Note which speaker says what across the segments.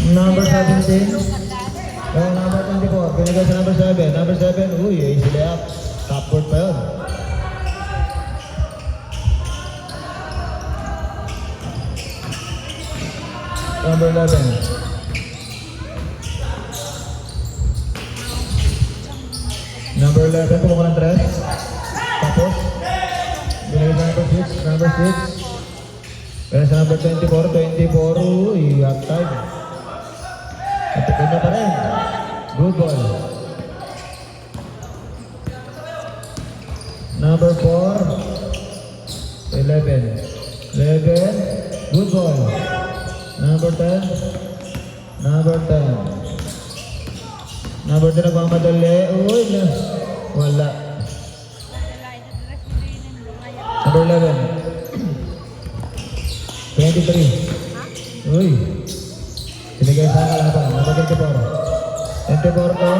Speaker 1: Number 17. Oh, number 24. Binigay sa number 7. Number 7. Uy, easy layup. Top court pa yun. Number 11. Number 11. Kumuha ng 3. Tapos. Binigay sa number 6. Number 6. Kaya sa number 24. 24. Uy, half time. At kanya pa rin. Good ball. Number 4. 11. 11. Good ball. Number 10. Number 10. Number 10 nagmamadali. Uy, wala. Number 11. 23. Uy. Binigay sa kalaban. Number 24. 24 to.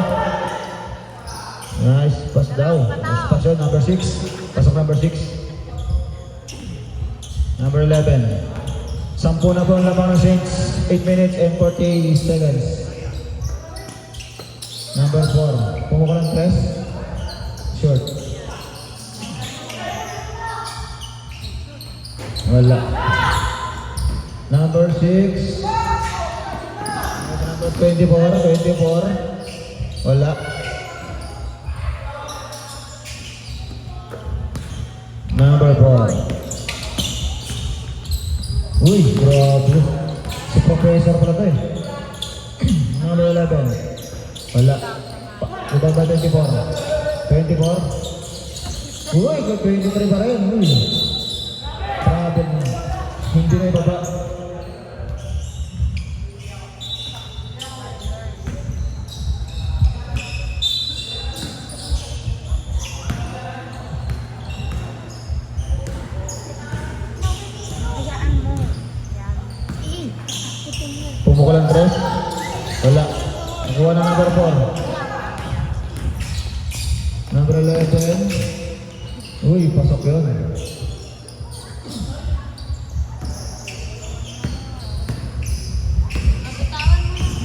Speaker 1: Nice pass daw. Nice pass yun. Number 6. Pasok number 6. Number 11. 10 na po ang lamang ng Saints. 8 minutes and 40 seconds. Number 4. Pumuka ng 3. Short. Wala. Number 6. Number 24. Wala. Number 4. Uy, grabe. Si Professor pala ito eh. Number 11. Wala. Ito ba 24? 24? Uy, 23 pa rin. Uy. Problem na. Hindi na ibaba. Pumuka lang 3. Wala. Nakuha na number 4. Number 11. Uy, pasok yun.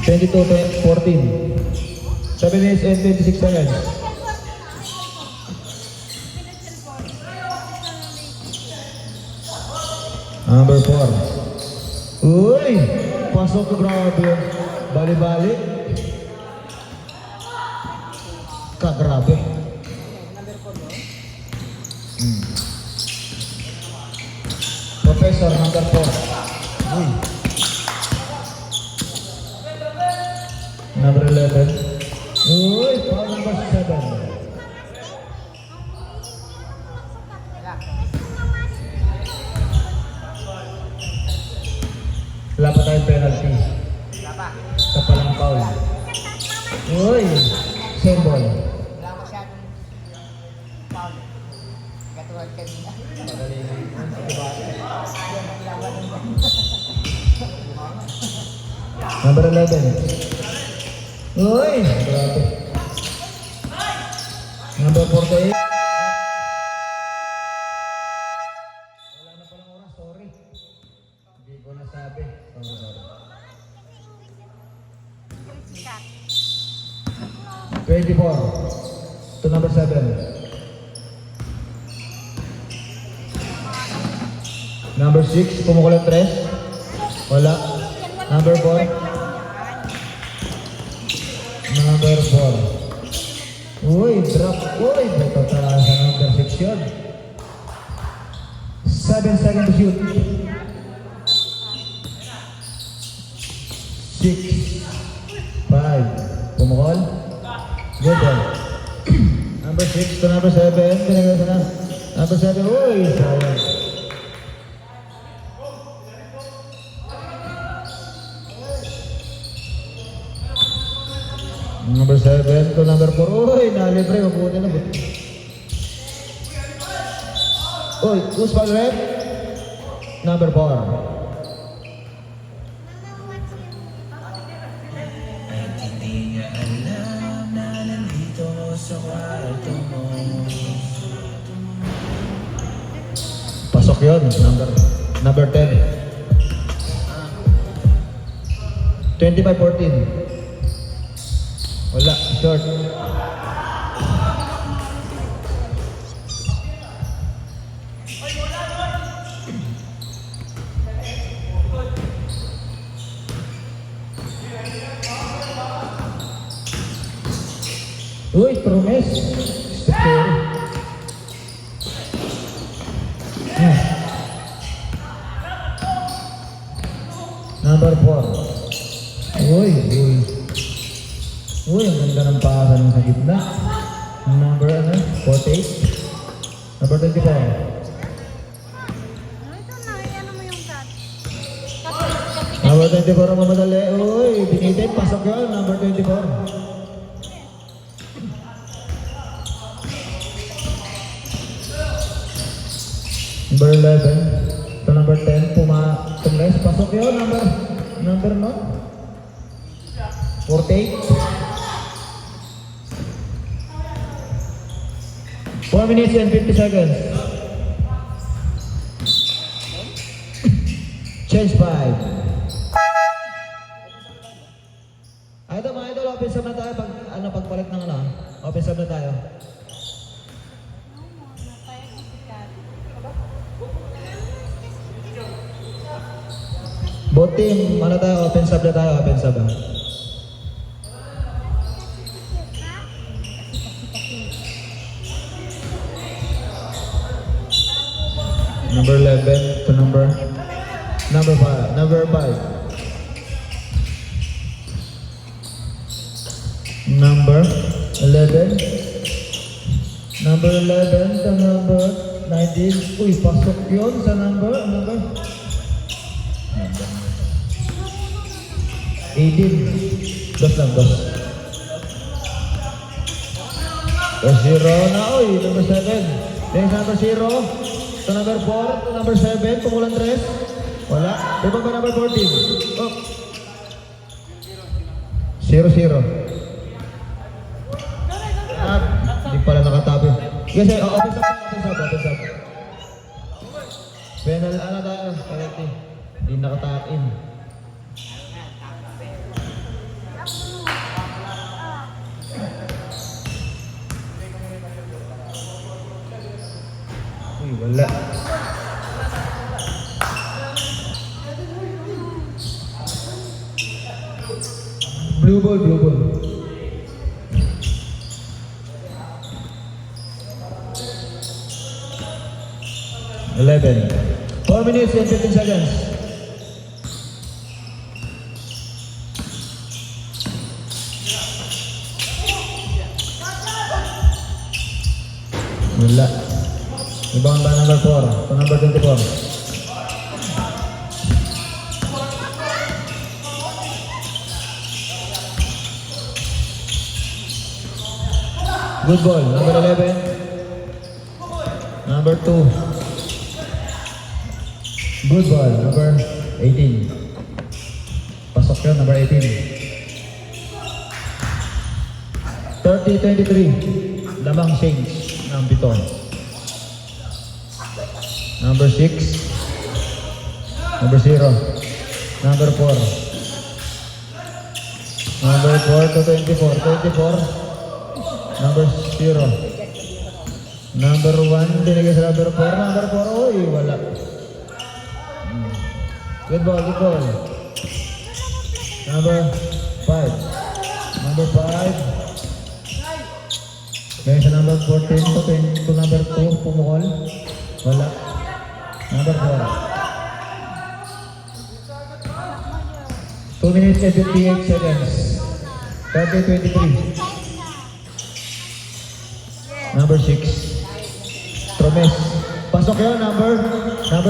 Speaker 1: (22, 14). 7 minutes and 26 seconds. Number 4. Uy! Pasok ko, grabe. Bali-bali. Kagrabe. Professor, number 4. Uy. Number 11. Uy, foul number 7. Wala pa tayong penalty. Sa palang foul. Uy, same ball.
Speaker 2: Wala masyadong foul. Katuwag kanina.
Speaker 1: Number 11. Uy, grabe. Number 48. Wala na palang oras, sorry. Hindi ko nasabi. Sorry. 24. To number 7. Number 6, pumukulang 3. Wala. Number 4. Number 4. Uy, drop. Uy, natataas sa number 6 yun. 7 seconds to shoot. 6. 5. Pumukol. Good one. Number 6 to number 7. Pinagay na. Number 7. Uy, sayang. Number 7 to number 4. Uy, nalibre. Mabuti na. Uy, who's foul red? Number 4. Pasok yun. Number 10. 25-14. Wala, short. Uy, promes. Number 4. Uy. Uy, ang ganda ng pasa ng sa gitna. Number 48. Number 24.
Speaker 3: Ito na, ano mo yung cut?
Speaker 1: Number 24 ang mamadali. Uy, binitin. Pasok yun. Number 24. Number 11. To number 10. Tumalis. Pasok yun. Number no? 48. 4 minutes and 50 seconds. Change 5. Mga idol, open sub na tayo pagpalit ng open sub na tayo. Both team, open sub na tayo, open sub. Number 11 to number 5. Number 5. Number 11. Number 11 to number 19. Uy, pasok yun sa number 18. Dos lang, dos. Zero na, uy, number 7. Next number 0. To number 4, to number 7, kumulang 3. Wala. Diba ba number 14? Oh. 0-0. Hindi pala nakatabi. Kasi, open sub. Penal, tayo? Penalty. Hindi nakatakin. Uy, wala. Blue ball. 11. 4 minutes and 15 seconds. Wala. Ibang ba number 4? To number 24. Good ball. Number 11. Number 2. Good ball. Number 18. Pasok yun. Number 18. 30-23. Lamang change ng piton. Number 6. Number 0. Number 4. Number 4 to 24. 24. Number 0. Number 1. Dinigay sa number 4. Number 4. Uy, wala. Good ball. Number 5. Number 5. May sa number 14 to number 2. Pumukol. Wala. Number 4. 2 minutes and 58 seconds. 30-23. Number 6. Tromes. Pasok yun, number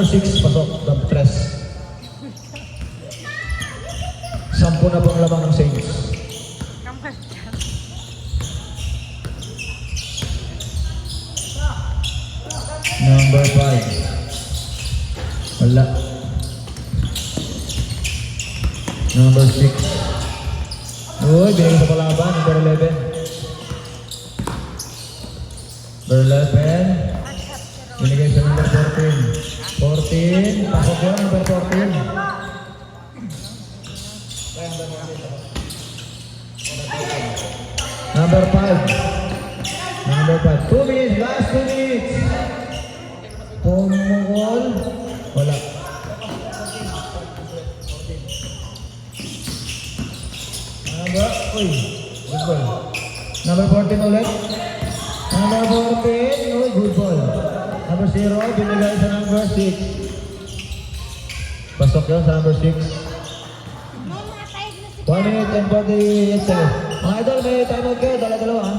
Speaker 1: 6. Pasok. Number 3. 10 na pong lamang ng Saints. Number 5. Wala. Number 6. Uy, binigay sa palaban. Number 11. Number 11. Binigay sa number 14. 14. Pasok yun, number 14. Kaya number Number 5. Number 5. 2 minutes. Last 2 minutes. Pumukol. Wala. Uy. Good ball. Number 14 ulit. Number 14. Uy, good ball. Number 0. Binigay sa number 6. Pasok yun sa number 6. 1 minute and 48 seconds. Mga idol, may timeout kayo. Dala-dalawa ha.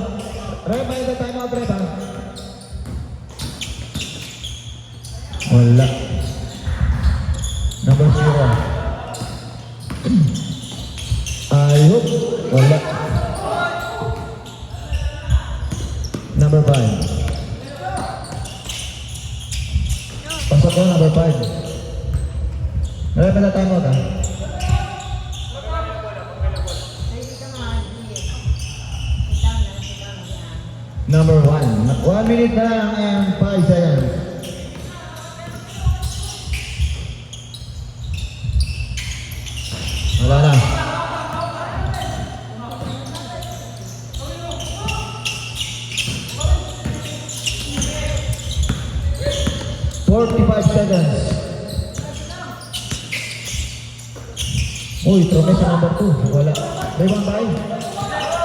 Speaker 1: Rep, may timeout rep ha. Wala. Number 0. Ayup. Wala. Number 5. Pasok yun, number 5. Rep, may timeout ha. Number 1. 1 minute na lang and 5 seconds. Wala na. "45 seconds. Uy, trome sa number 2. Wala. Rebound tayo.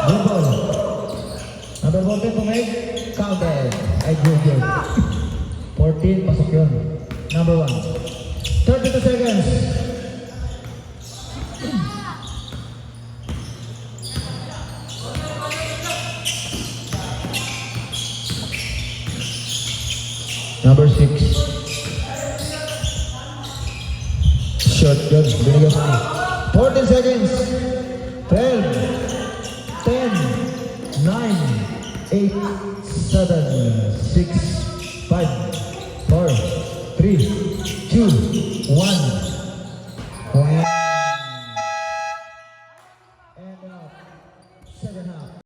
Speaker 1: Good ball. Number 14 pumig. Counted. Ay, good. 14, pasok yun. Number 1. 32 seconds. Number 6. Short yun. Binigay sa akin. 14 seconds. 12. 10. 9. 8. 7. 6. 5.